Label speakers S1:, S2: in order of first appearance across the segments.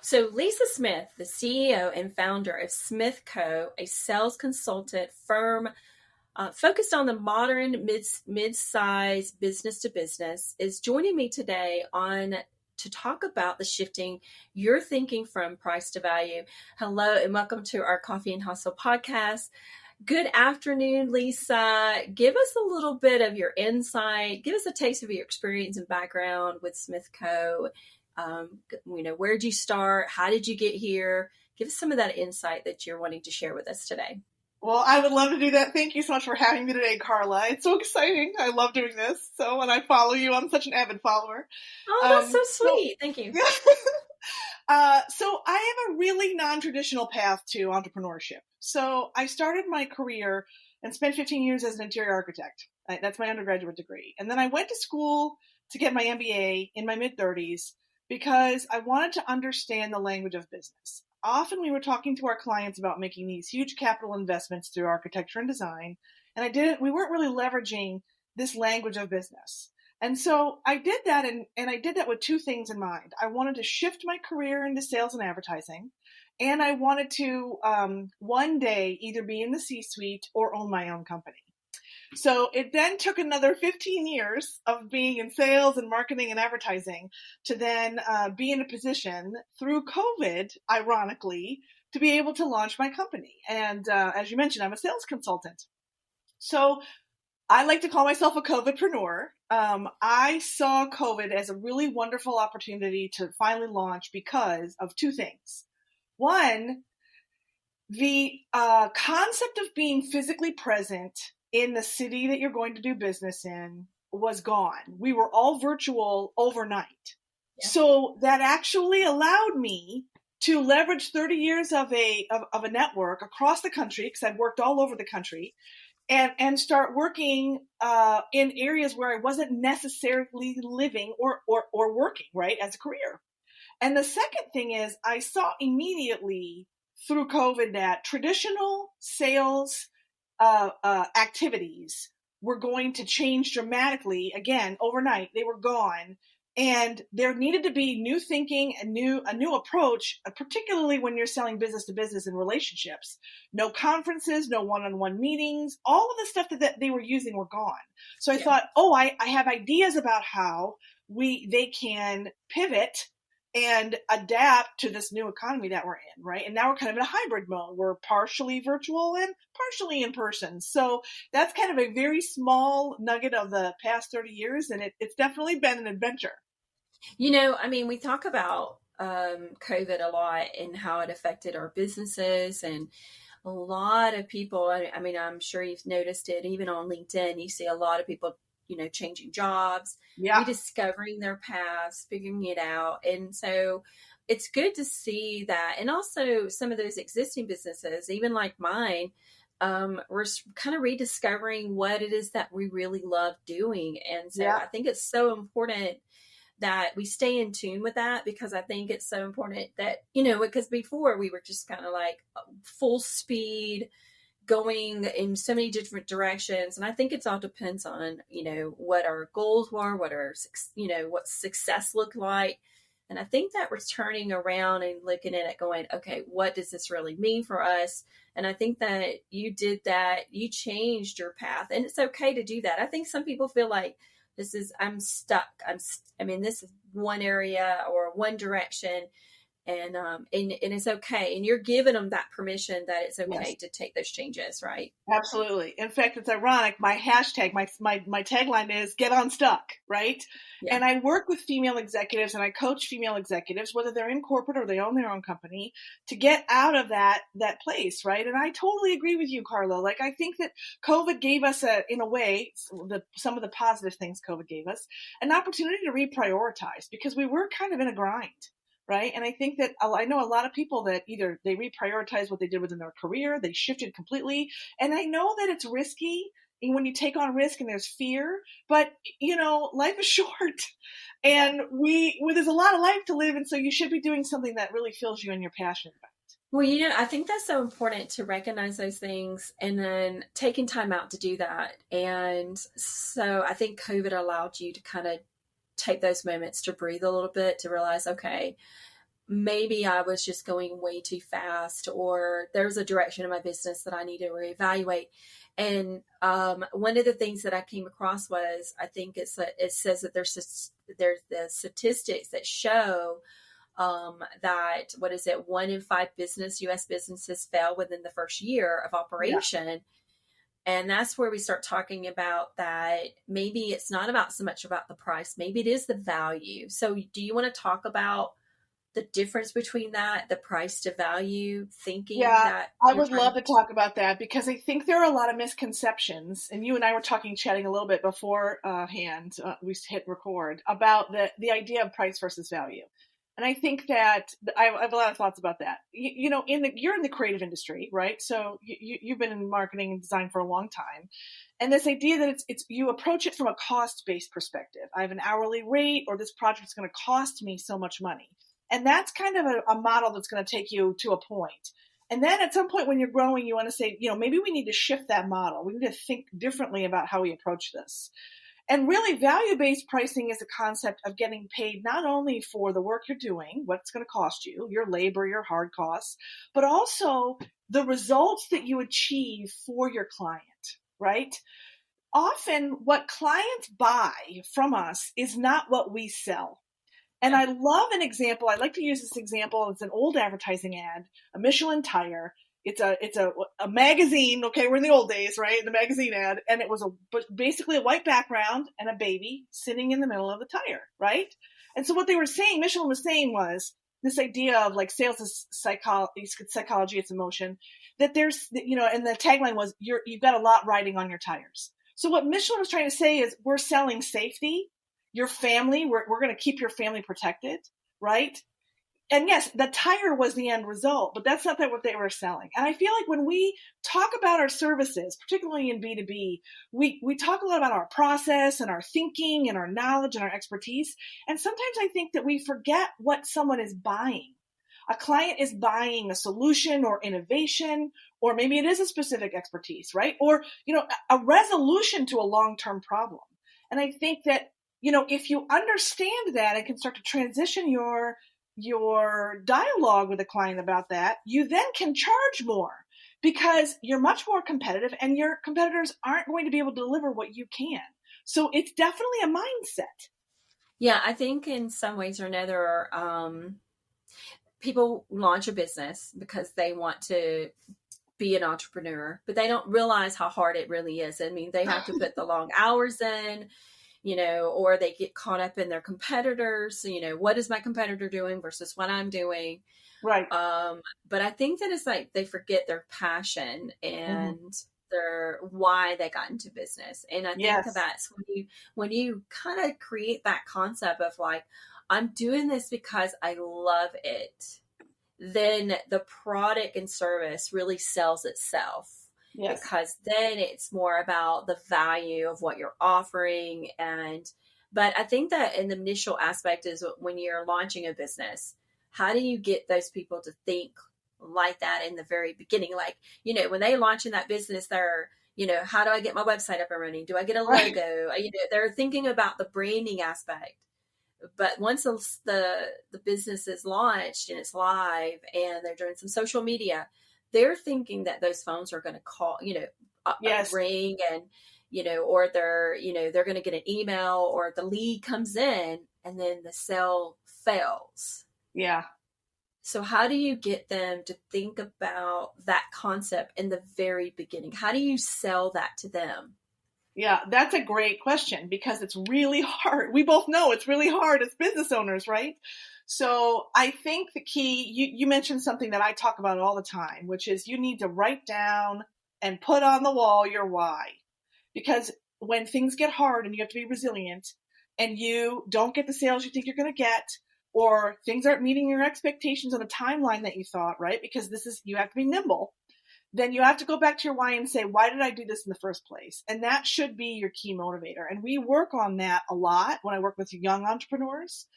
S1: So, Lisa Smith, the CEO and founder of Smithco, a sales consultant firm focused on the modern mid-size business to business, is joining me today on to talk about the shifting your thinking from price to value. Hello, and welcome to our Coffee and Hustle podcast. Good afternoon, Lisa. Give us a little bit of your insight. Give us a taste of your experience and background with Smithco. Where did you start? How did you get here? Give us some of that insight that you're wanting to share with us today.
S2: Well, I would love to do that. Thank you so much for having me today, Carla. It's so exciting. I love doing this. So when I follow you, I'm such an avid follower.
S1: Oh, that's so sweet. Thank you.
S2: So I have a really non-traditional path to entrepreneurship. So I started my career and spent 15 years as an interior architect. That's my undergraduate degree. And then I went to school to get my MBA in my mid-30s because I wanted to understand the language of business. Often we were talking to our clients about making these huge capital investments through architecture and design, and we weren't really leveraging this language of business. And so I did that, and I did that with two things in mind. I wanted to shift my career into sales and advertising, and I wanted to one day either be in the C-suite or own my own company. So it then took another 15 years of being in sales and marketing and advertising to then be in a position through COVID, ironically, to be able to launch my company. And as you mentioned, I'm a sales consultant. So I like to call myself a COVIDpreneur. I saw COVID as a really wonderful opportunity to finally launch because of two things. One, the concept of being physically present in the city that you're going to do business in was gone. We were all virtual overnight. Yeah. So that actually allowed me to leverage 30 years of a network across the country, because I'd worked all over the country, and start working in areas where I wasn't necessarily living or working, right, as a career. And the second thing is I saw immediately through COVID that traditional sales activities were going to change dramatically. Again, overnight, they were gone. And there needed to be new thinking, a new approach, particularly when you're selling business to business and relationships. No conferences, no one-on-one meetings, all of the stuff that they were using were gone. So I thought, I have ideas about how they can pivot and adapt to this new economy that we're in, right? And now we're kind of in a hybrid mode. We're partially virtual and partially in person. So that's kind of a very small nugget of the past 30 years, and it's definitely been an adventure.
S1: We talk about COVID a lot and how it affected our businesses, and a lot of people, I'm sure you've noticed it, even on LinkedIn, you see a lot of people changing jobs, rediscovering their paths, figuring it out. And so it's good to see that. And also some of those existing businesses, even like mine, we're kind of rediscovering what it is that we really love doing. And so I think it's so important that we stay in tune with that, because I think it's so important that, because before we were just kind of like full speed, going in so many different directions. And I think it all depends on, what our goals were, what success looked like. And I think that we're turning around and looking at it going, okay, what does this really mean for us? And I think that you did that, you changed your path, and it's okay to do that. I think some people feel like I'm stuck. This is one area or one direction. And it's okay. And you're giving them that permission that it's okay to take those changes, right?
S2: Absolutely. In fact, it's ironic. My hashtag, my tagline is "Get Unstuck," right? Yeah. And I work with female executives and I coach female executives, whether they're in corporate or they own their own company, to get out of that place, right? And I totally agree with you, Carla. Like, I think that COVID gave us in a way, some of the positive things COVID gave us, an opportunity to reprioritize, because we were kind of in a grind. Right. And I think that I know a lot of people that either they reprioritize what they did within their career, they shifted completely. And I know that it's risky when you take on risk and there's fear, but life is short and there's a lot of life to live. And so you should be doing something that really fills you and you're passionate about.
S1: Well, I think that's so important to recognize those things and then taking time out to do that. And so I think COVID allowed you to kind of take those moments to breathe a little bit, to realize, okay, maybe I was just going way too fast, or there's a direction in my business that I need to reevaluate. And one of the things that I came across was, I think it says that there's the statistics that show that, what is it, 1 in 5 U.S. businesses fail within the first year of operation. Yeah. And that's where we start talking about that maybe it's not about so much about the price, maybe it is the value. So do you want to talk about the difference between that, the price to value thinking?
S2: Yeah,
S1: that
S2: I would love to talk about that, because I think there are a lot of misconceptions. And you and I were chatting a little bit beforehand, we hit record, about the idea of price versus value. And I think that I have a lot of thoughts about that. You're in the creative industry, right? So you've been in marketing and design for a long time. And this idea that it's you approach it from a cost-based perspective. I have an hourly rate, or this project is going to cost me so much money. And that's kind of a model that's going to take you to a point. And then at some point when you're growing, you want to say, maybe we need to shift that model. We need to think differently about how we approach this. And really, value-based pricing is a concept of getting paid not only for the work you're doing, what it's going to cost you, your labor, your hard costs, but also the results that you achieve for your client, right? Often what clients buy from us is not what we sell. And I love an example. I like to use this example. It's an old advertising ad, a Michelin tire. It's a magazine. Okay, we're in the old days, right? The magazine ad, and it was basically a white background and a baby sitting in the middle of the tire, right? And so what they were saying, Michelin was saying, was this idea of like sales is psychology, it's emotion. That there's, and the tagline was you've got a lot riding on your tires. So what Michelin was trying to say is we're selling safety. Your family, we're going to keep your family protected, right? And yes, the tire was the end result, but that's not what they were selling. And I feel like when we talk about our services, particularly in B2B, we talk a lot about our process and our thinking and our knowledge and our expertise. And sometimes I think that we forget what someone is buying. A client is buying a solution or innovation, or maybe it is a specific expertise, right? Or, a resolution to a long-term problem. And I think that if you understand that and can start to transition your dialogue with a client about that, you then can charge more, because you're much more competitive and your competitors aren't going to be able to deliver what you can. So it's definitely a mindset.
S1: Yeah, I think in some ways or another, people launch a business because they want to be an entrepreneur, but they don't realize how hard it really is. I mean, they have to put the long hours in, or they get caught up in their competitors. What is my competitor doing versus what I'm doing?
S2: Right.
S1: But I think that it's like they forget their passion and their why they got into business. And I think that's when you kind of create that concept of like, I'm doing this because I love it, then the product and service really sells itself. Yes. Because then it's more about the value of what you're offering. But I think that in the initial aspect is when you're launching a business, how do you get those people to think like that in the very beginning? Like, when they launch in that business, they're, how do I get my website up and running? Do I get a logo? Right. They're thinking about the branding aspect. But once the business is launched and it's live and they're doing some social media, they're thinking that those phones are going to call, ring, and, or they're going to get an email, or the lead comes in and then the sale fails.
S2: Yeah.
S1: So how do you get them to think about that concept in the very beginning? How do you sell that to them?
S2: Yeah, that's a great question, because it's really hard. We both know it's really hard as business owners, right? So I think the key, you mentioned something that I talk about all the time, which is you need to write down and put on the wall your why. Because when things get hard and you have to be resilient and you don't get the sales you think you're going to get, or things aren't meeting your expectations on a timeline that you thought, right? Because you have to be nimble. Then you have to go back to your why and say, why did I do this in the first place? And that should be your key motivator. And we work on that a lot when I work with young entrepreneurs.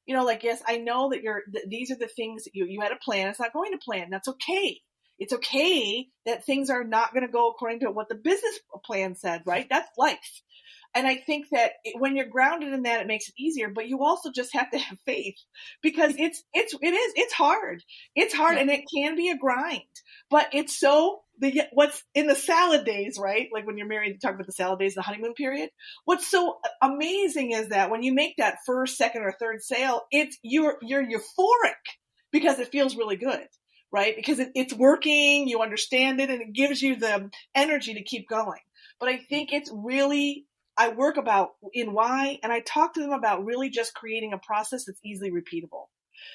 S2: Yes, I know that these are the things that you had a plan. It's not going to plan. That's okay. It's okay that things are not going to go according to what the business plan said, right? That's life. And I think that when you're grounded in that, it makes it easier, but you also just have to have faith, because it's hard. It's hard,
S1: Yeah.
S2: and it can be a grind, but it's so what's in the salad days, right? Like when you're married, you talk about the salad days, the honeymoon period. What's so amazing is that when you make that first, second, or third sale, you're euphoric because it feels really good, right? Because it's working, you understand it, and it gives you the energy to keep going. But I think it's really, I work about in why, and I talk to them about really just creating a process that's easily repeatable.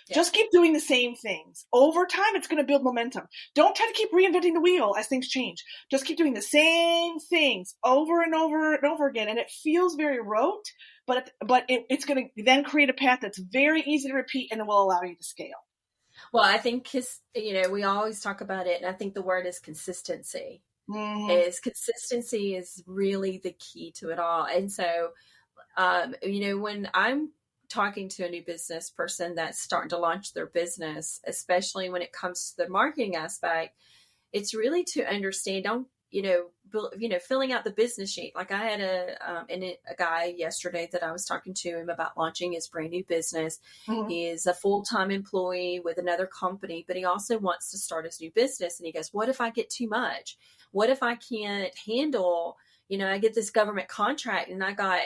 S1: Yeah.
S2: Just keep doing the same things. Over time, it's going to build momentum. Don't try to keep reinventing the wheel as things change. Just keep doing the same things over and over and over again. And it feels very rote, but it's going to then create a path that's very easy to repeat, and it will allow you to scale.
S1: Well, I think we always talk about it, and I think the word is consistency.
S2: Mm-hmm.
S1: Consistency is really the key to it all. And so, when I'm talking to a new business person that's starting to launch their business, especially when it comes to the marketing aspect, it's really to understand, filling out the business sheet. Like I had a guy yesterday that I was talking to him about launching his brand new business.
S2: Mm-hmm.
S1: He is a full-time employee with another company, but he also wants to start his new business. And he goes, what if I get too much? What if I can't handle, I get this government contract and I got,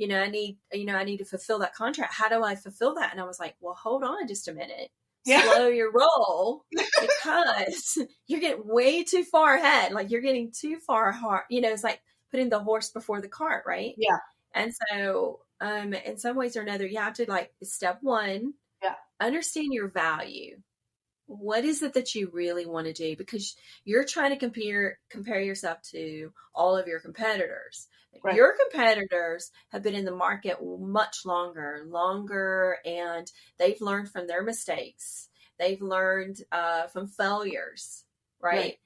S1: I need to fulfill that contract. How do I fulfill that? And I was like, well, hold on just a minute.
S2: Yeah.
S1: Slow your roll, because you're getting way too far ahead. Like you're getting too far hard. It's like putting the horse before the cart, right?
S2: Yeah.
S1: And so, in some ways or another, you have to, like, step one,
S2: Yeah.
S1: understand your value. What is it that you really want to do? Because you're trying to compare yourself to all of your competitors.
S2: Right.
S1: Your competitors have been in the market much longer, and they've learned from their mistakes. They've learned from failures, right?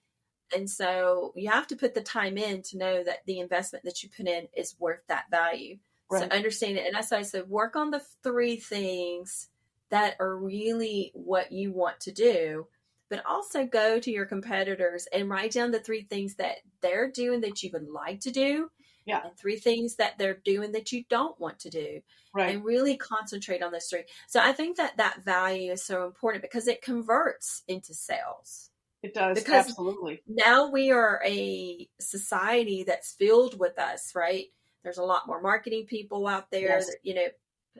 S1: And so you have to put the time in to know that the investment that you put in is worth that value. Right. So understand it. And that's why I said, work on the 3 things that are really what you want to do, but also go to your competitors and write down the 3 things that they're doing that you would like to do.
S2: Yeah.
S1: And 3 things that they're doing that you don't want to do. Right. And really concentrate on those 3. So I think that value is so important because it converts into sales.
S2: It does.
S1: Because
S2: absolutely.
S1: Now we are a society that's filled with us, right? There's a lot more marketing people out there. Yes. That,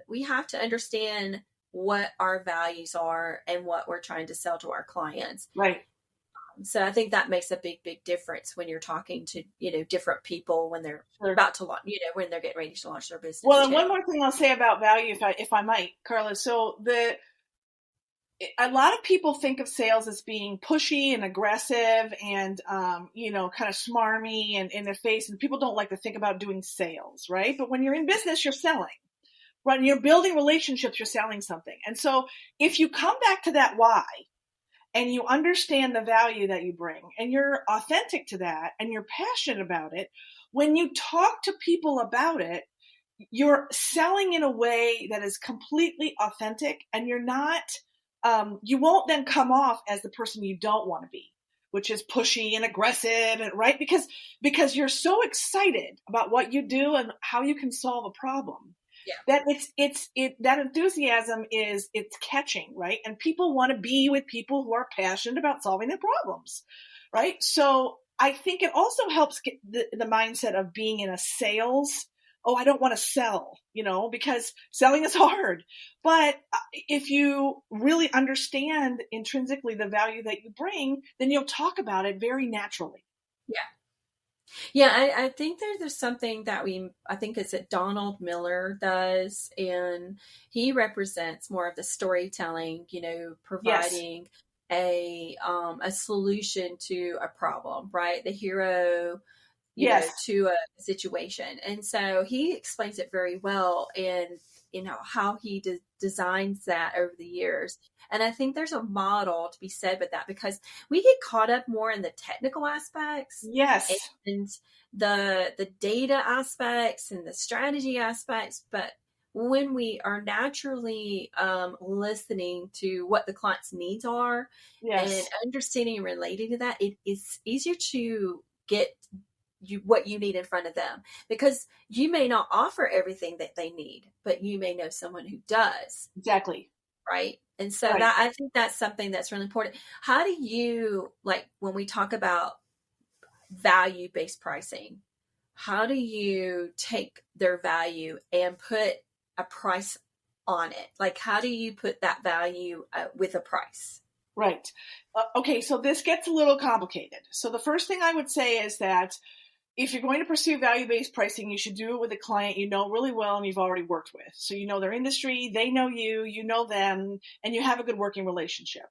S1: we have to understand what our values are and what we're trying to sell to our clients.
S2: Right.
S1: So I think that makes a big, big difference when you're talking to, different people when they're about to launch, when they're getting ready to launch their business.
S2: Well, and one more thing I'll say about value, if I might, Carla. So a lot of people think of sales as being pushy and aggressive and, kind of smarmy and in their face. And people don't like to think about doing sales, right? But when you're in business, you're selling. Right? And you're building relationships, you're selling something. And so if you come back to that why and you understand the value that you bring and you're authentic to that and you're passionate about it, when you talk to people about it, you're selling in a way that is completely authentic, and you're not, you won't then come off as the person you don't want to be, which is pushy and aggressive, and right? Because you're so excited about what you do and how you can solve a problem. Yeah. That that enthusiasm it's catching, right? And people want to be with people who are passionate about solving their problems, right? So I think it also helps get the mindset of being in a sales. Oh, I don't want to sell, because selling is hard. But if you really understand intrinsically the value that you bring, then you'll talk about it very naturally.
S1: Yeah. Yeah, I think there's something that I think it's that Donald Miller does, and he represents more of the storytelling, providing a solution to a problem, right? The hero, to a situation. And so he explains it very well, and how he designs that over the years. And I think there's a model to be said with that, because we get caught up more in the technical aspects.
S2: Yes.
S1: And the data aspects and the strategy aspects. But when we are naturally listening to what the client's needs are, and understanding and relating to that, it is easier to get what you need in front of them, because you may not offer everything that they need, but you may know someone who does.
S2: Exactly.
S1: Right. And so
S2: Right.
S1: that, I think that's something that's really important. How do you, like, when we talk about value-based pricing, how do you take their value and put a price on it? Like, how do you put that value with a price?
S2: Right. Okay, so this gets a little complicated. So the first thing I would say is that if you're going to pursue value-based pricing, you should do it with a client you know really well and you've already worked with. So you know their industry, they know you know them, and you have a good working relationship.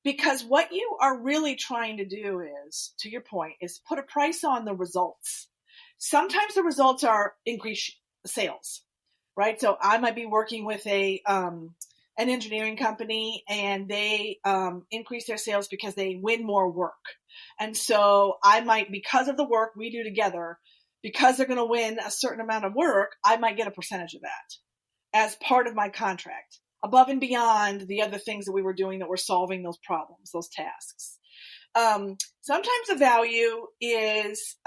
S2: Because what you are really trying to do is, to your point, is put a price on the results. Sometimes the results are increased sales, right? So I might be working with an engineering company and they increase their sales because they win more work. And so I might, because of the work we do together, because they're going to win a certain amount of work, I might get a percentage of that as part of my contract, above and beyond the other things that we were doing that were solving those problems, those tasks. Sometimes the value is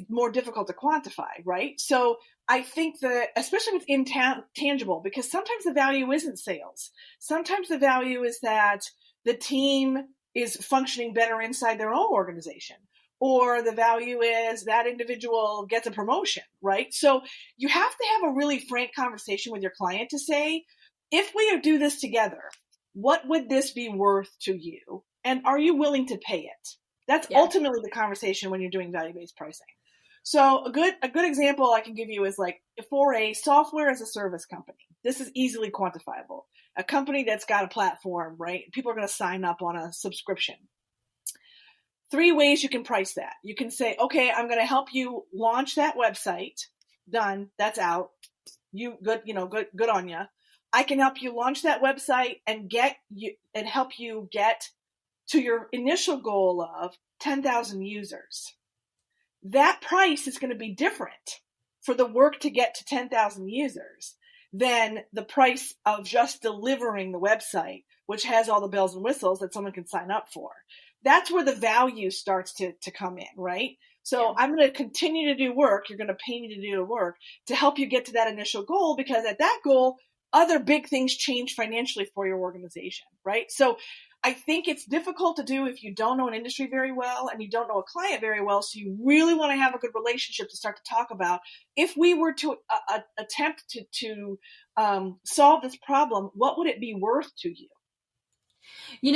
S2: more difficult to quantify, right? So I think that, especially with intangible, because sometimes the value isn't sales. Sometimes the value is that the team is functioning better inside their own organization, or the value is that individual gets a promotion, right? So you have to have a really frank conversation with your client to say, if we do this together, what would this be worth to you? And are you willing to pay it? That's ultimately the conversation when you're doing value-based pricing. So a good example I can give you is like for a software as a service company. This is easily quantifiable. A company that's got a platform, right? People are going to sign up on a subscription. 3 ways you can price that. You can say, okay, I'm going to help you launch that website. Done. That's out. Good on you. I can help you launch that website and help you get to your initial goal of 10,000 users. That price is going to be different for the work to get to 10,000 users than the price of just delivering the website, which has all the bells and whistles that someone can sign up for. That's where the value starts to come in, right? So I'm going to continue to do work. You're going to pay me to do the work to help you get to that initial goal, because at that goal, other big things change financially for your organization, right? So I think it's difficult to do if you don't know an industry very well and you don't know a client very well. So you really want to have a good relationship to start to talk about, if we were to attempt to solve this problem, what would it be worth to you?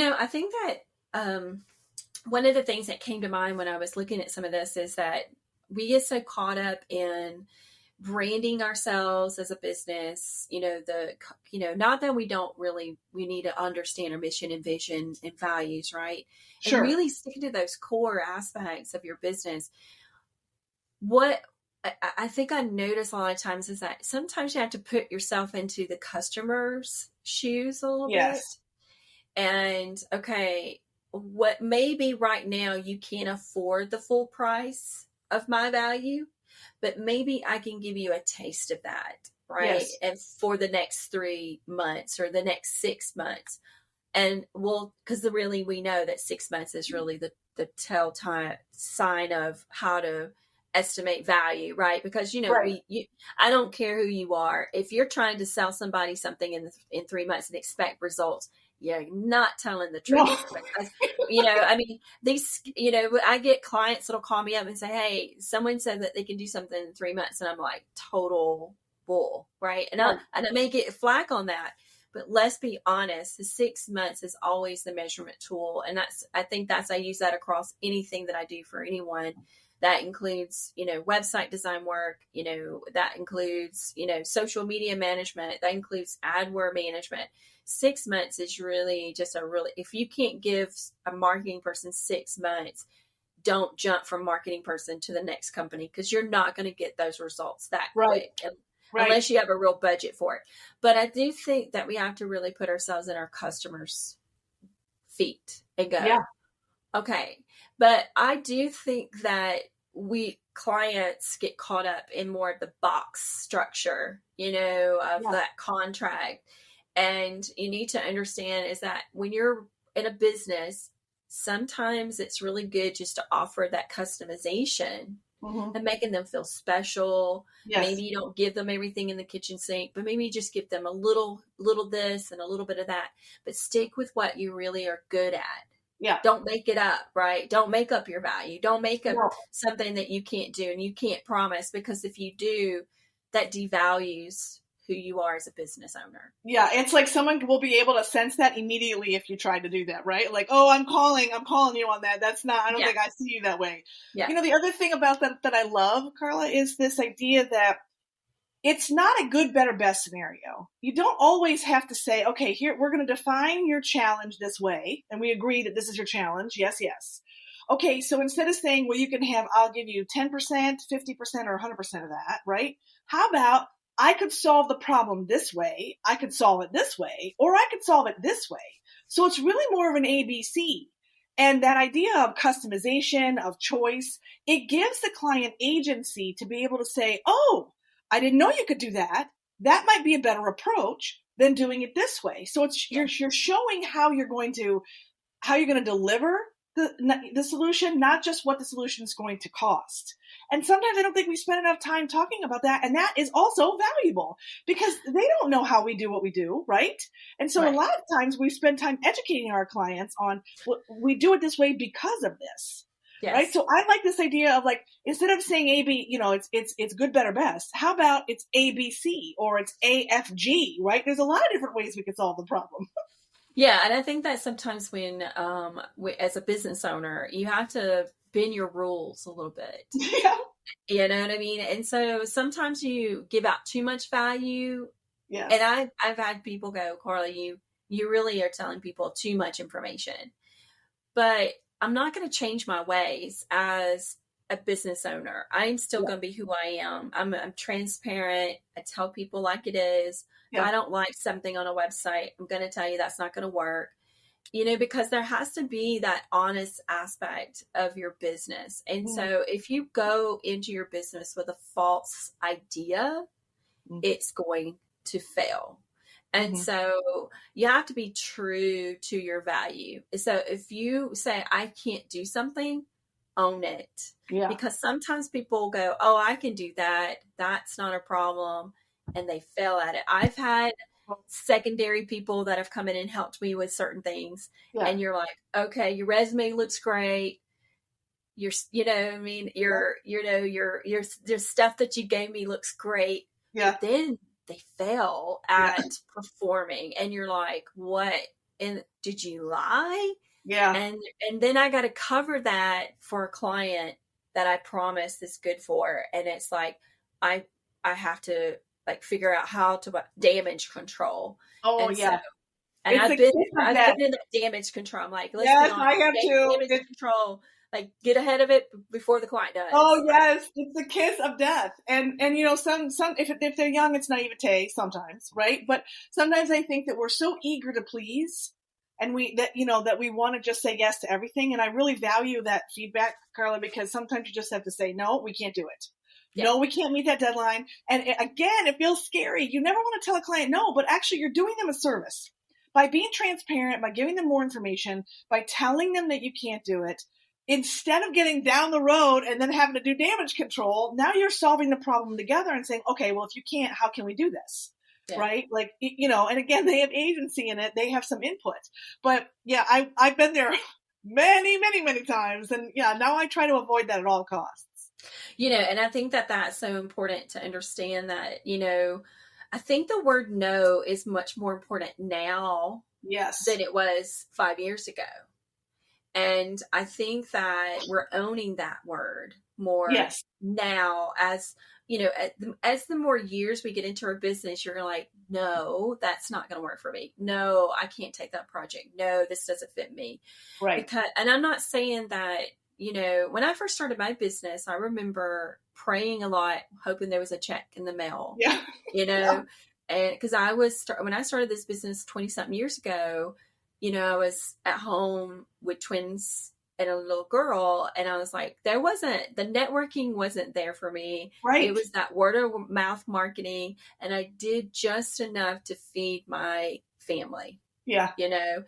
S1: I think that one of the things that came to mind when I was looking at some of this is that we get so caught up in branding ourselves as a business, not that we need to understand our mission and vision and values, right?
S2: Sure.
S1: And really sticking to those core aspects of your business. What I think I notice a lot of times is that sometimes you have to put yourself into the customer's shoes a little bit. And okay, what maybe right now you can't afford the full price of my value, but maybe I can give you a taste of that, right?
S2: Yes.
S1: And for the next 3 months or the next 6 months. And because we know that 6 months is really the telltale sign of how to estimate value, right? Because,
S2: right.
S1: I don't care who you are. If you're trying to sell somebody something in 3 months and expect results, you're not telling the truth.
S2: No.
S1: Because, I get clients that'll call me up and say, hey, someone said that they can do something in 3 months. And I'm like, total bull, right? And I may get flack on that. But let's be honest, the 6 months is always the measurement tool. And I use that across anything that I do for anyone. That includes, website design work, that includes, social media management, that includes AdWords management. 6 months is really just if you can't give a marketing person 6 months, don't jump from marketing person to the next company, because you're not going to get those results that quick. Right. Unless you have a real budget for it. But I do think that we have to really put ourselves in our customers' feet and go, okay. But I do think that clients get caught up in more of the box structure, of that contract. And you need to understand is that when you're in a business, sometimes it's really good just to offer that customization
S2: Mm-hmm.
S1: and making them feel special.
S2: Yes.
S1: Maybe you don't give them everything in the kitchen sink, but maybe you just give them a little this and a little bit of that. But stick with what you really are good at.
S2: Yeah.
S1: Don't make it up, right? Don't make up your value. Don't make up
S2: No.
S1: something that you can't do and you can't promise, because if you do, that devalues who you are as a business owner.
S2: Yeah, it's like someone will be able to sense that immediately if you try to do that, right? Like, oh, I'm calling you on that. That's not, I don't
S1: Yeah.
S2: think I see you that way.
S1: Yeah.
S2: The other thing about that I love, Carla, is this idea that it's not a good, better, best scenario. You don't always have to say, okay, here, we're going to define your challenge this way, and we agree that this is your challenge. Yes, yes. Okay, so instead of saying, well, you can have, I'll give you 10%, 50%, or 100% of that, right? How about, I could solve the problem this way, I could solve it this way, or I could solve it this way. So it's really more of an ABC. And that idea of customization, of choice, it gives the client agency to be able to say, oh, I didn't know you could do that. That might be a better approach than doing it this way. So it's you're showing how you're going to deliver the solution, not just what the solution is going to cost. And sometimes I don't think we spend enough time talking about that. And that is also valuable because they don't know how we do what we do, right? And so a lot of times we spend time educating our clients on, well, we do it this way because of this. Yes. Right. So I like this idea of like, instead of saying AB, it's good, better, best. How about it's ABC or it's AFG, right? There's a lot of different ways we could solve the problem.
S1: Yeah. And I think that sometimes when, as a business owner, you have to bend your rules a little bit.
S2: Yeah.
S1: You know what I mean? And so sometimes you give out too much value.
S2: Yeah.
S1: And I've had people go, Carla, you really are telling people too much information. But I'm not going to change my ways as a business owner. I'm still going to be who I am. I'm transparent. I tell people like it is. If I don't like something on a website, I'm going to tell you that's not going to work. Because there has to be that honest aspect of your business. And so if you go into your business with a false idea, it's going to fail. And so you have to be true to your value. So if you say, I can't do something, own it. Yeah. Because sometimes people go, oh, I can do that. That's not a problem. And they fail at it. I've had secondary people that have come in and helped me with certain things. Yeah. And you're like, okay, your resume looks great. Your stuff that you gave me looks great. Yeah. But then they fail at performing, and you're like, what? And did you lie? Yeah. And then I got to cover that for a client that I promised is good for. And it's like, I have to like figure out how to damage control. Oh, and yeah. So, and I've been in that damage control. I'm like, let's be honest, I have to. Damage control. Like, get ahead of it before the client does.
S2: Oh, yes. It's the kiss of death. And some if they're young, it's naivete sometimes, right? But sometimes I think that we're so eager to please and that we want to just say yes to everything. And I really value that feedback, Carla, because sometimes you just have to say, no, we can't do it. Yeah. No, we can't meet that deadline. And again, it feels scary. You never want to tell a client no, but actually you're doing them a service. By being transparent, by giving them more information, by telling them that you can't do it, instead of getting down the road and then having to do damage control, now you're solving the problem together and saying, okay, well, if you can't, how can we do this? Yeah. Right? Like, and again, they have agency in it. They have some input. But yeah, I've been there many, many, many times. And yeah, now I try to avoid that at all costs.
S1: And I think that that's so important to understand that, I think the word no is much more important now than it was 5 years ago. And I think that we're owning that word more now as the more years we get into our business, you're like, no, that's not going to work for me. No, I can't take that project. No, this doesn't fit me. Right. And I'm not saying that, when I first started my business, I remember praying a lot, hoping there was a check in the mail, and because when I started this business 20 something years ago, I was at home with twins and a little girl, and I was like, the networking wasn't there for me. Right. It was that word of mouth marketing, and I did just enough to feed my family.
S2: Yeah.
S1: you know,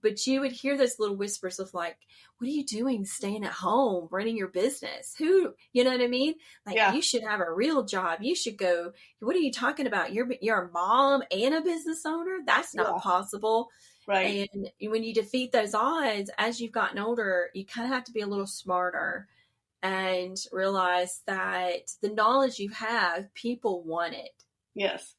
S1: but you would hear those little whispers of like, what are you doing staying at home running your business? Who, you know what I mean? Like,
S2: Yeah.
S1: you should have a real job. You should go, what are you talking about? You're a mom and a business owner. That's not
S2: Yeah.
S1: possible.
S2: Right.
S1: And when you defeat those odds as you've gotten older, you kind of have to be a little smarter and realize that the knowledge you have, people want it,
S2: Yes.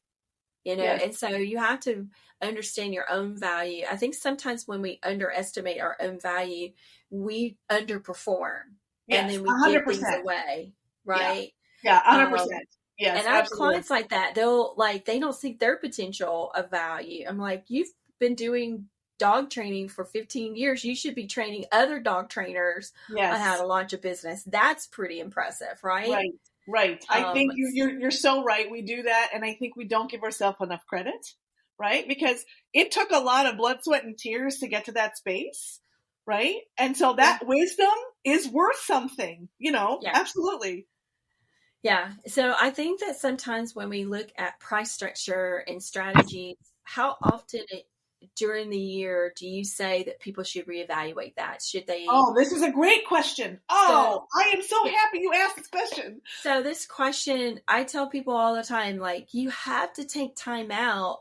S1: you know,
S2: Yes.
S1: and so you have to understand your own value. I think sometimes when we underestimate our own value, we underperform and
S2: Yes.
S1: then
S2: A
S1: we give
S2: hundred
S1: things
S2: percent.
S1: away,
S2: Yeah.
S1: right?
S2: Yeah. A hundred
S1: Um,
S2: percent. Yes.
S1: and I have
S2: Absolutely.
S1: clients like that. They'll like, they don't see their potential of value. I'm like, you've been doing dog training for 15 years. You should be training other dog trainers on how
S2: Yes.
S1: to launch a business. That's pretty impressive, right?
S2: Right. Right. I
S1: Um,
S2: think you're so right. We do that, and I think we don't give ourselves enough credit, right? Because it took a lot of blood, sweat, and tears to get to that space, right? And so
S1: yeah,
S2: that wisdom is worth something,
S1: yeah.
S2: Absolutely.
S1: Yeah. So I think that sometimes when we look at price structure and strategies, how often during the year do you say that people should reevaluate that? Should they?
S2: Oh, this is a great question.
S1: So,
S2: Oh, I am so
S1: yeah.
S2: happy you asked this question.
S1: So this question, I tell people all the time, like, you have to take time out.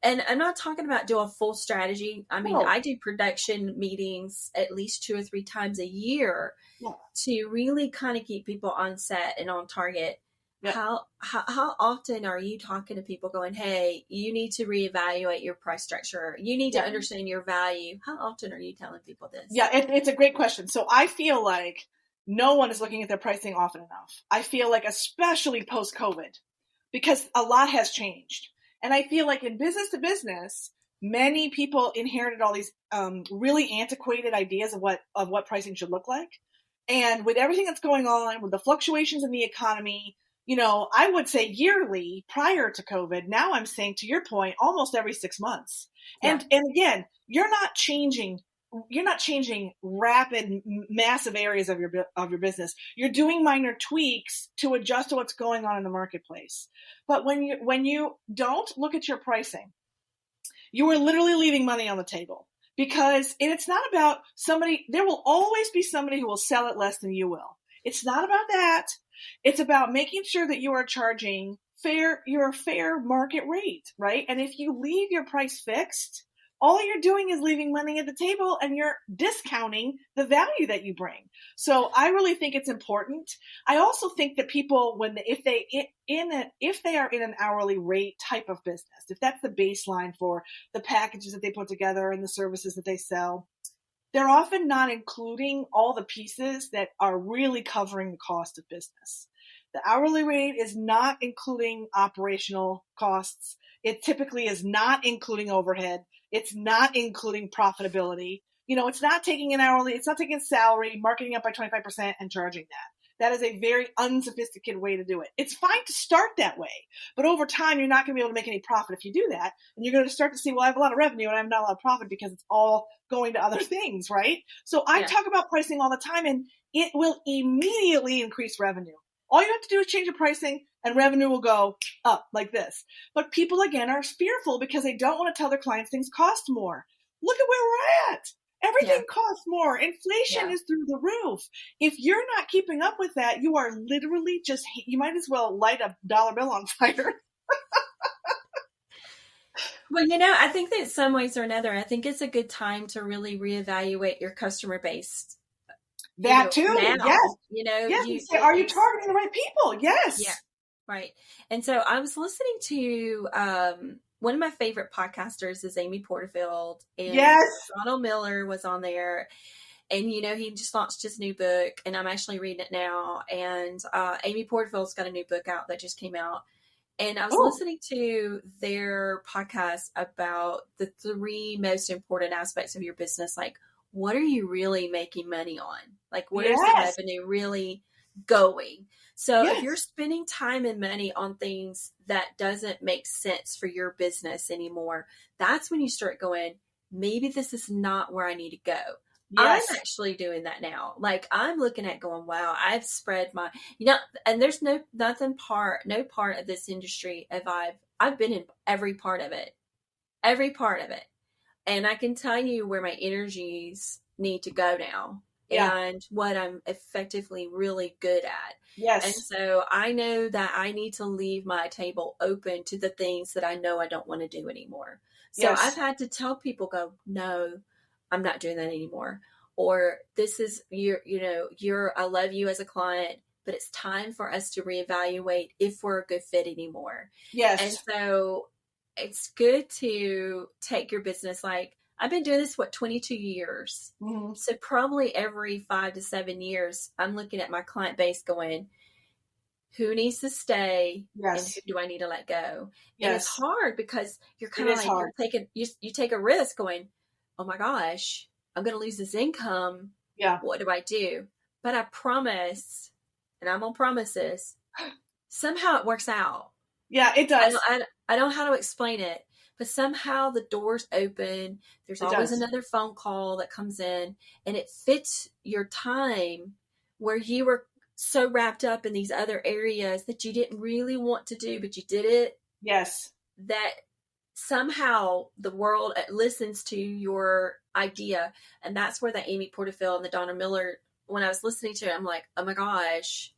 S1: And I'm not talking about do a full strategy. I mean,
S2: No.
S1: I do production meetings at least 2 or 3 times a year
S2: Yeah.
S1: to really kind of keep people on set and on target.
S2: Yeah.
S1: How often are you talking to people going, hey, you need to reevaluate your price structure, you need to
S2: Yeah.
S1: understand your value? How often are you telling people this?
S2: Yeah, it's a great question. So I feel like no one is looking at their pricing often enough. I feel like, especially post COVID, because a lot has changed. And I feel like in business to business, many people inherited all these really antiquated ideas of what pricing should look like. And with everything that's going on, with the fluctuations in the economy, I would say yearly prior to COVID. Now I'm saying, to your point, almost every 6 months.
S1: Yeah.
S2: And again, you're not changing rapid, massive areas of your business. You're doing minor tweaks to adjust to what's going on in the marketplace. But when you don't look at your pricing, you are literally leaving money on the table, because it's not about somebody. There will always be somebody who will sell it less than you will. It's not about that. It's about making sure that you are charging your fair market rate, right? And if you leave your price fixed, all you're doing is leaving money at the table, and you're discounting the value that you bring. So I really think it's important. I also think that people, if they are in an hourly rate type of business, if that's the baseline for the packages that they put together and the services that they sell, they're often not including all the pieces that are really covering the cost of business. The hourly rate is not including operational costs. It typically is not including overhead. It's not including profitability. It's not taking it's not taking salary, marketing up by 25% and charging that. That is a very unsophisticated way to do it. It's fine to start that way, but over time, you're not going to be able to make any profit if you do that. And you're going to start to see, well, I have a lot of revenue and I have not a lot of profit because it's all going to other things, right? So I talk about pricing all the time, and it will immediately increase revenue. All you have to do is change your pricing and revenue will go up like this. But people, again, are fearful because they don't want to tell their clients things cost more. Look at where we're at. Everything costs more. Inflation is through the roof. If you're not keeping up with that, you are literally you might as well light a dollar bill on fire.
S1: Well, I think that in some ways or another, I think it's a good time to really reevaluate your customer base.
S2: That too.
S1: Now,
S2: Yes.
S1: yes.
S2: Are you targeting the right people? Yes.
S1: Yeah. Right. And so I was listening to one of my favorite podcasters is Amy Porterfield, and Ronald Miller was on there. And, he just launched his new book, and I'm actually reading it now. And Amy Porterfield's got a new book out that just came out. And I was listening to their podcast about the 3 most important aspects of your business. Like, what are you really making money on? Like, where's the revenue really going? So if you're spending time and money on things that doesn't make sense for your business anymore, that's when you start going, maybe this is not where I need to go. Yes. I'm actually doing that now. Like, I'm looking at going, wow, I've spread my, and there's no part of this industry I've been in every part of it. And I can tell you where my energies need to go now
S2: Yeah.
S1: and what I'm effectively really good at. And
S2: Yes.
S1: so I know that I need to leave my table open to the things that I know I don't want to do anymore. So I've
S2: Yes.
S1: had to tell people, go, no, I'm not doing that anymore. Or this is I love you as a client, but it's time for us to reevaluate if we're a good fit anymore. And
S2: Yes.
S1: so it's good to take your business, like I've been doing this 22 years.
S2: Mm-hmm.
S1: So probably every 5 to 7 years I'm looking at my client base going, who needs to stay and
S2: Yes.
S1: who do I need to let go? And it's
S2: Yes.
S1: hard because you're
S2: It
S1: kind of
S2: is
S1: like,
S2: hard.
S1: you take a risk going, oh my gosh, I'm going to lose this income.
S2: Yeah.
S1: What do I do? But I promise, and I'm on promises, somehow it works out.
S2: Yeah, it does.
S1: I don't know how to explain it, but somehow the doors open. There's
S2: It
S1: always
S2: does.
S1: another phone call that comes in, and it fits your time where you were so wrapped up in these other areas that you didn't really want to do, but you did it.
S2: Yes.
S1: That somehow the world listens to your idea. And that's where the Amy Porterfield and the Donna Miller, when I was listening to it, I'm like, oh my gosh,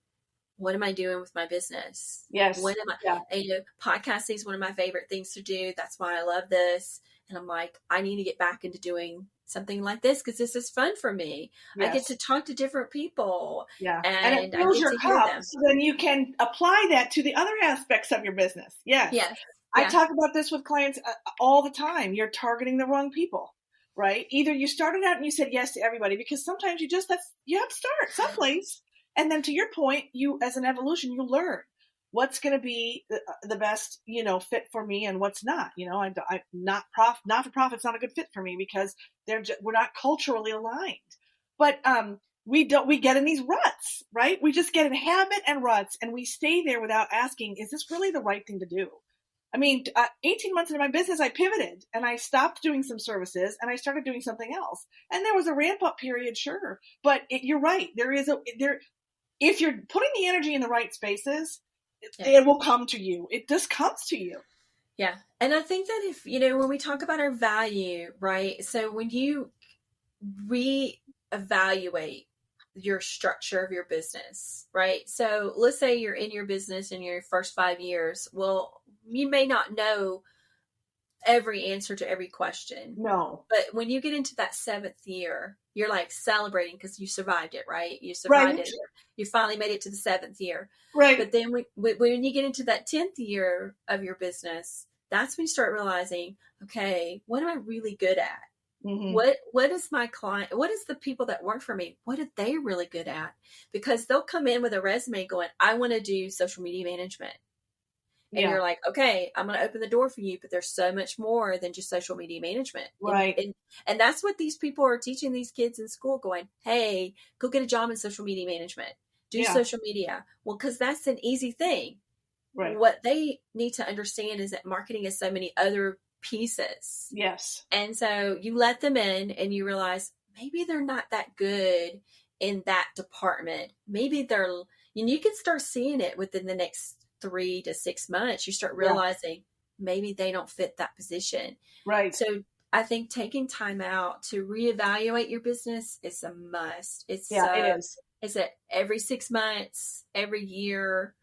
S1: what am I doing with my business?
S2: Yes.
S1: When am I?
S2: Yeah.
S1: And, podcasting is one of my favorite things to do. That's why I love this. And I'm like, I need to get back into doing something like this because this is fun for me.
S2: Yes.
S1: I get to talk to different people.
S2: Yeah.
S1: And
S2: it
S1: I
S2: fills
S1: get
S2: your
S1: to hear
S2: cup,
S1: them.
S2: so then you can apply that to the other aspects of your business. Yes.
S1: Yes.
S2: I talk about this with clients all the time. You're targeting the wrong people, right? Either you started out and you said yes to everybody, because sometimes you have to start someplace. And then to your point, you, as an evolution, you learn what's going to be the best, fit for me and what's not. Not for profit's not a good fit for me because we're not culturally aligned. But we get in these ruts, right? We just get in habit and ruts, and we stay there without asking, is this really the right thing to do? I mean, 18 months into my business, I pivoted and I stopped doing some services and I started doing something else. And there was a ramp up period, sure. But you're right. If you're putting the energy in the right spaces, it will come to you. It just comes to you.
S1: Yeah. And I think that if, when we talk about our value, right? So when you reevaluate your structure of your business, right? So let's say you're in your business in your first 5 years. Well, you may not know every answer to every question.
S2: No.
S1: But when you get into that 7th year, you're like celebrating because you survived it, right? You survived it. You finally made it to the 7th year.
S2: Right.
S1: But then when you get into that 10th year of your business, that's when you start realizing, okay, what am I really good at? Mm-hmm. What is my client? What is the people that work for me? What are they really good at? Because they'll come in with a resume going, I want to do social media management. And you're like, okay, I'm going to open the door for you, but there's so much more than just social media management.
S2: Right.
S1: And that's what these people are teaching these kids in school, going, hey, go get a job in social media management. Do social media. Well, because that's an easy thing. Right. What they need to understand is that marketing has so many other pieces.
S2: Yes.
S1: And so you let them in and you realize maybe they're not that good in that department. Maybe you can start seeing it within the next 3 to 6 months. You start realizing maybe they don't fit that position.
S2: Right.
S1: So I think taking time out to reevaluate your business is a must. It is. It's every 6 months, every year,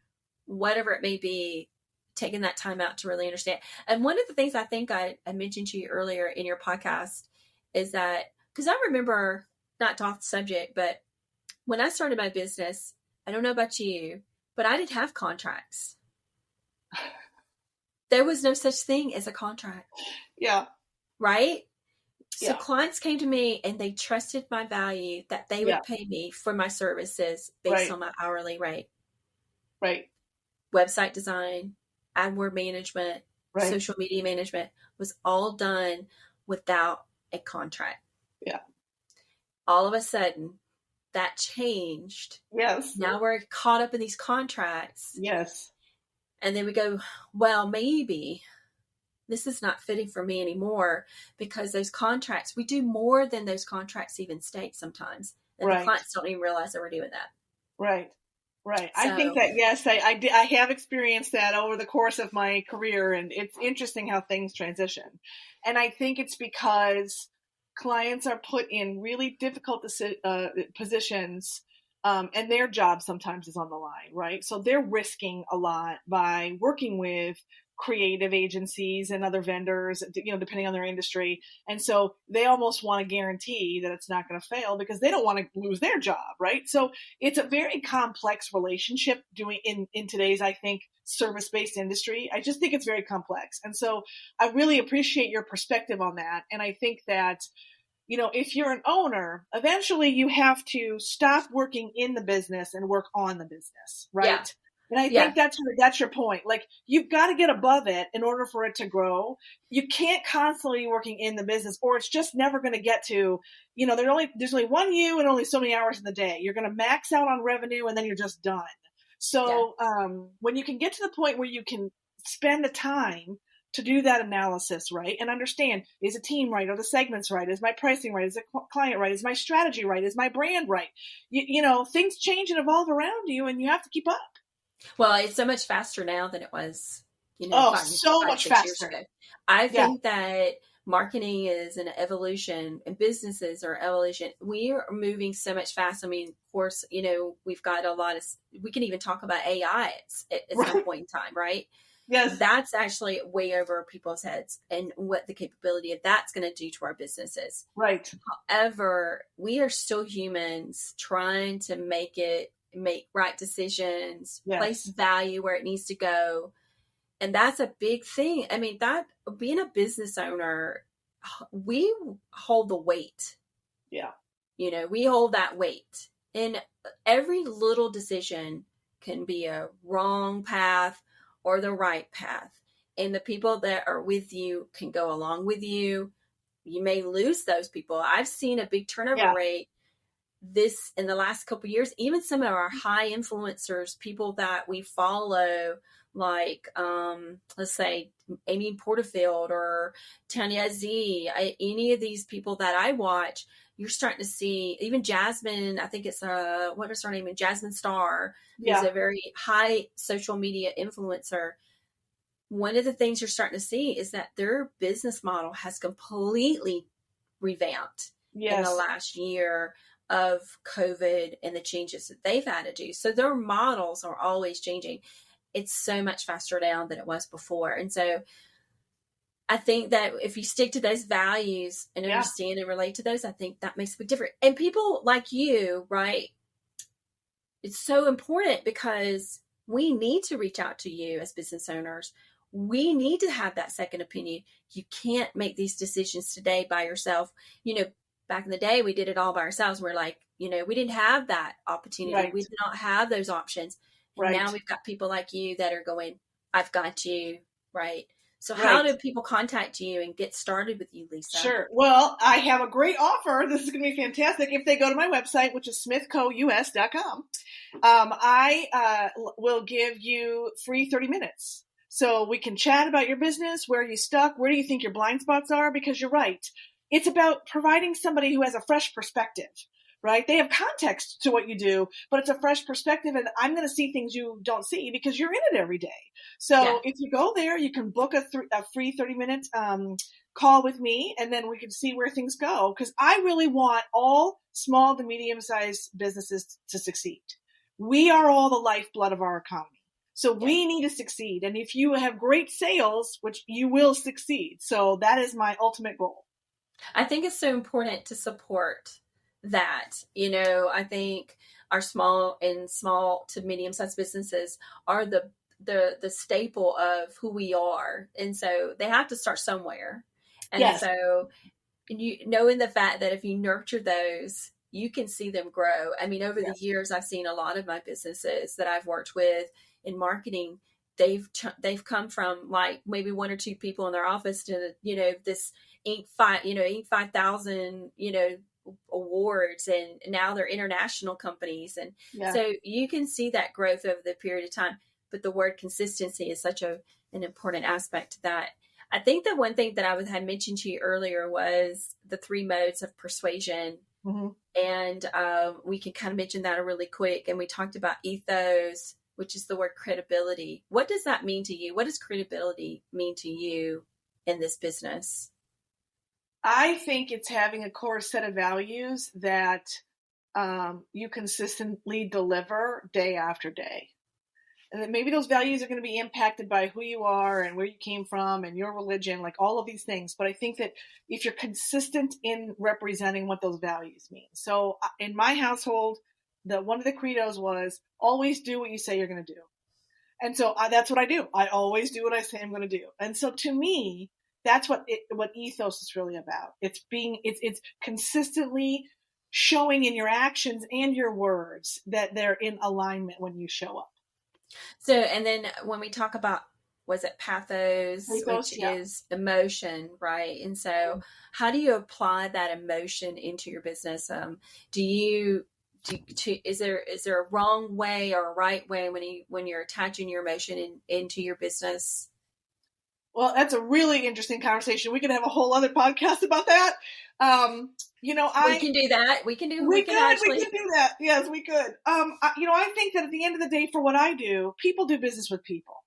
S1: whatever it may be, taking that time out to really understand. And one of the things I think I mentioned to you earlier in your podcast is that, because I remember, not to off the subject, but when I started my business, I don't know about you, but I didn't have contracts. There was no such thing as a contract.
S2: Yeah.
S1: Right? So clients came to me and they trusted my value that they would pay me for my services based on my hourly rate.
S2: Right.
S1: Website design, AdWord management, social media management was all done without a contract.
S2: Yeah.
S1: All of a sudden, that changed.
S2: Yes.
S1: Now we're caught up in these contracts.
S2: Yes.
S1: And then we go, well, maybe this is not fitting for me anymore because those contracts, we do more than those contracts even state sometimes. And the clients don't even realize that we're doing that.
S2: Right. Right. I think
S1: So
S2: that, yes, I have experienced that over the course of my career, and it's interesting how things transition. And I think it's because clients are put in really difficult positions, and their job sometimes is on the line, right? So they're risking a lot by working with creative agencies and other vendors, depending on their industry. And so they almost want to guarantee that it's not going to fail because they don't want to lose their job, right? So it's a very complex relationship doing in today's, I think, service-based industry. I just think it's very complex. And so I really appreciate your perspective on that. And I think that, if you're an owner, eventually you have to stop working in the business and work on the business,
S1: yeah,
S2: right? And I
S1: yeah,
S2: think that's your point. Like, you've got to get above it in order for it to grow. You can't constantly be working in the business, or it's just never going to get to, there's only one you and only so many hours in the day. You're going to max out on revenue and then you're just done.
S1: yeah.
S2: So when you can get to the point where you can spend the time to do that analysis, right, and understand, is the team right? Are the segments right? Is my pricing right? Is the client right? Is my strategy right? Is my brand right? Things change and evolve around you, and you have to keep up.
S1: Well, it's so much faster now than it was,
S2: Oh,
S1: five,
S2: so
S1: five,
S2: much
S1: 6 years
S2: faster.
S1: ago. I
S2: Yeah.
S1: think that marketing is an evolution and businesses are evolution. We are moving so much fast. I mean, of course, we've got we can even talk about AI at some
S2: Right.
S1: point in time, right?
S2: Yes.
S1: That's actually way over people's heads and what the capability of that's going to do to our businesses.
S2: Right.
S1: However, we are still humans trying to make right decisions, place
S2: Yes.
S1: value where it needs to go. And that's a big thing. I mean, that being a business owner, we hold the weight.
S2: Yeah.
S1: We hold that weight. And every little decision can be a wrong path or the right path. And the people that are with you can go along with you. You may lose those people. I've seen a big turnover
S2: Yeah.
S1: rate this in the last couple of years. Even some of our high influencers, people that we follow, like let's say Amy Porterfield or Tanya Z, any of these people that I watch, you're starting to see even Jasmine. I think it's what is her name? Jasmine Star, who's
S2: Yeah.
S1: a very high social media influencer. One of the things you're starting to see is that their business model has completely revamped in the
S2: Yes.
S1: last year of COVID and the changes that they've had to do. So their models are always changing. It's so much faster now than it was before. And so I think that if you stick to those values and
S2: Yeah.
S1: understand and relate to those, I think that makes a big difference. And people like you, right? It's so important because we need to reach out to you as business owners. We need to have that second opinion. You can't make these decisions today by yourself. Back in the day, we did it all by ourselves. We're like, we didn't have that opportunity.
S2: Right.
S1: We did not have those options. And
S2: Right.
S1: now we've got people like you that are going, I've got you, right? So how
S2: Right.
S1: do people contact you and get started with you, Lisa?
S2: Sure. Well, I have a great offer. This is going to be fantastic. If they go to my website, which is smithcous.com, I will give you free 30 minutes. So we can chat about your business, where you stuck, where do you think your blind spots are? Because you're right. It's about providing somebody who has a fresh perspective, right? They have context to what you do, but it's a fresh perspective, and I'm going to see things you don't see because you're in it every day. So if you go there, you can book a free 30-minute call with me, and then we can see where things go. Because I really want all small to medium-sized businesses to succeed. We are all the lifeblood of our economy. So we need to succeed. And if you have great sales, which you will succeed. So that is my ultimate goal.
S1: I think it's so important to support that. I think our small to medium sized businesses are the staple of who we are. And so they have to start somewhere. And
S2: Yes.
S1: so knowing the fact that if you nurture those, you can see them grow. I mean, over the years, I've seen a lot of my businesses that I've worked with in marketing. They've come from like maybe one or two people in their office to, this Inc. 5,000, awards, and now they're international companies. And so you can see that growth over the period of time. But the word consistency is such an important aspect to that. I think the one thing that I had mentioned to you earlier was the 3 modes of persuasion.
S2: Mm-hmm.
S1: And we can kind of mention that really quick. And we talked about ethos, which is the word credibility. What does that mean to you? What does credibility mean to you in this business?
S2: I think it's having a core set of values that you consistently deliver day after day. And that maybe those values are going to be impacted by who you are and where you came from and your religion, like all of these things. But I think that if you're consistent in representing what those values mean. So in my household, one of the credos was always do what you say you're going to do. And so that's what I do. I always do what I say I'm going to do. And so to me, that's what ethos is really about. It's consistently showing in your actions and your words that they're in alignment when you show up.
S1: So, and then when we talk about, was it pathos, which
S2: yeah.
S1: is emotion, right? And so how do you apply that emotion into your business? Is there a wrong way or a right way when you're attaching your emotion into your business?
S2: Well, that's a really interesting conversation. We could have a whole other podcast about that. We
S1: can do that. We can do
S2: that. Yes, we could. I think that at the end of the day, for what I do, people do business with people,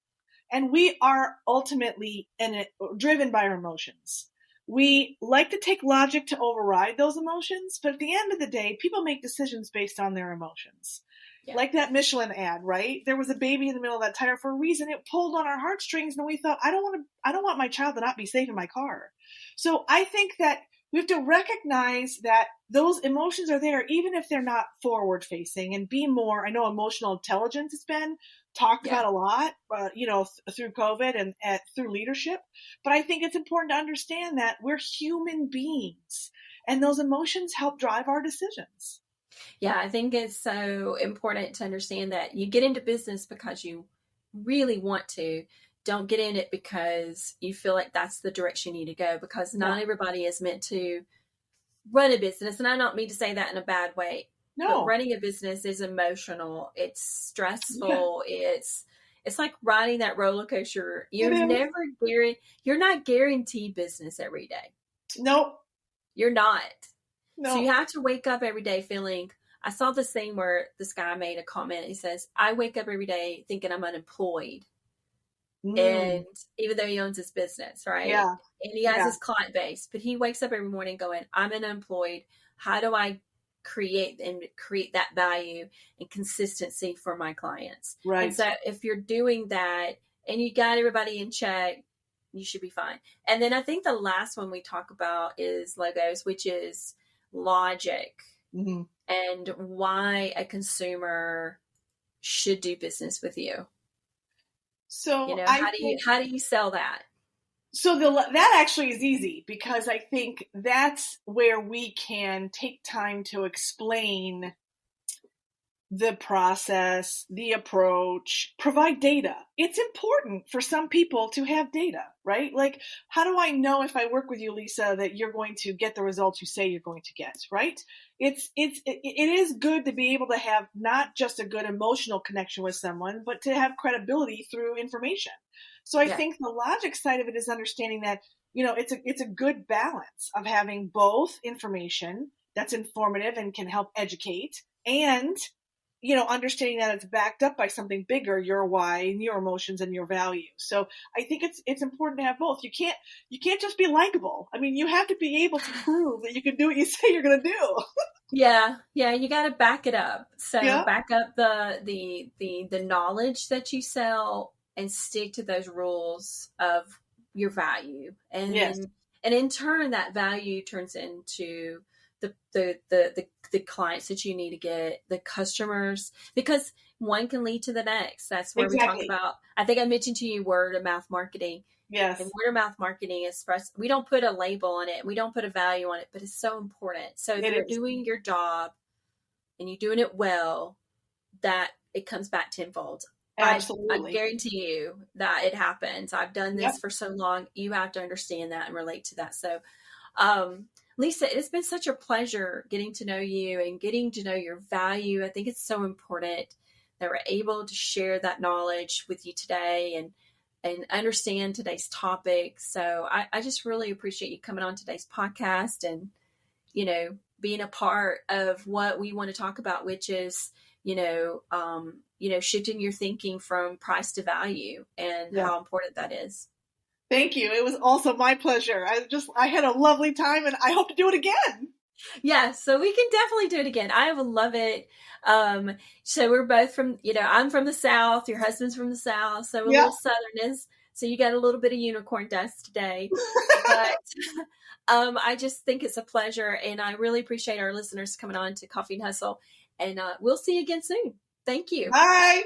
S2: and we are ultimately driven by our emotions. We like to take logic to override those emotions, but at the end of the day, people make decisions based on their emotions. Yeah. Like that Michelin ad, right? There was a baby in the middle of that tire for a reason. It pulled on our heartstrings, and we thought, I don't want my child to not be safe in my car. So I think that we have to recognize that those emotions are there, even if they're not forward facing, and be more. I know emotional intelligence has been talked about a lot, through COVID and through leadership. But I think it's important to understand that we're human beings, and those emotions help drive our decisions.
S1: Yeah, I think it's so important to understand that you get into business because you really want to. Don't get in it because you feel like that's the direction you need to go, because not everybody is meant to run a business. And I don't mean to say that in a bad way. No. But running a business is emotional. It's stressful. Yeah. It's like riding that roller coaster. You're not guaranteed business every day.
S2: Nope.
S1: You're not. No. So you have to wake up every day feeling. I saw this thing where this guy made a comment. He says, I wake up every day thinking I'm unemployed. And even though he owns his business, right? Yeah. And he has his client base, but he wakes up every morning going, I'm unemployed. How do I create that value and consistency for my clients? Right. And so if you're doing that and you got everybody in check, you should be fine. And then I think the last one we talk about is logos, which is logic, and why a consumer should do business with you.
S2: So
S1: how do you sell that?
S2: So that actually is easy, because I think that's where we can take time to explain the process, the approach, provide data. It's important for some people to have data, right? Like, how do I know if I work with you, Lisa, that you're going to get the results you say you're going to get, right? It is good to be able to have not just a good emotional connection with someone, but to have credibility through information. So I think the logic side of it is understanding that, it's a good balance of having both information that's informative and can help educate, and understanding that it's backed up by something bigger, your why and your emotions and your values. So I think it's important to have both. You can't just be likable. I mean, you have to be able to prove that you can do what you say you're going to do.
S1: Yeah, you got to back it up. So back up the knowledge that you sell and stick to those rules of your value, and in turn that value turns into the clients that you need to get, the customers, because one can lead to the next. That's where we talk about, I think I mentioned to you, word of mouth marketing. Yes. And word of mouth marketing is for us, we don't put a label on it, we don't put a value on it, but it's so important. So if you're doing your job and you're doing it well, that it comes back tenfold. Absolutely. I guarantee you that it happens. I've done this for so long. You have to understand that and relate to that. So, Lisa, it's been such a pleasure getting to know you and getting to know your value. I think it's so important that we're able to share that knowledge with you today and understand today's topic. So I just really appreciate you coming on today's podcast and, being a part of what we want to talk about, which is, shifting your thinking from price to value and
S2: Yeah.
S1: how important that is.
S2: Thank you. It was also my pleasure. I had a lovely time, and I hope to do it again.
S1: Yeah, so we can definitely do it again. I would love it. So we're both from, I'm from the South, your husband's from the South, so a
S2: Yeah.
S1: little Southernness. So you got a little bit of unicorn dust today. But I just think it's a pleasure, and I really appreciate our listeners coming on to Coffee and Hustle. And we'll see you again soon. Thank you.
S2: Bye.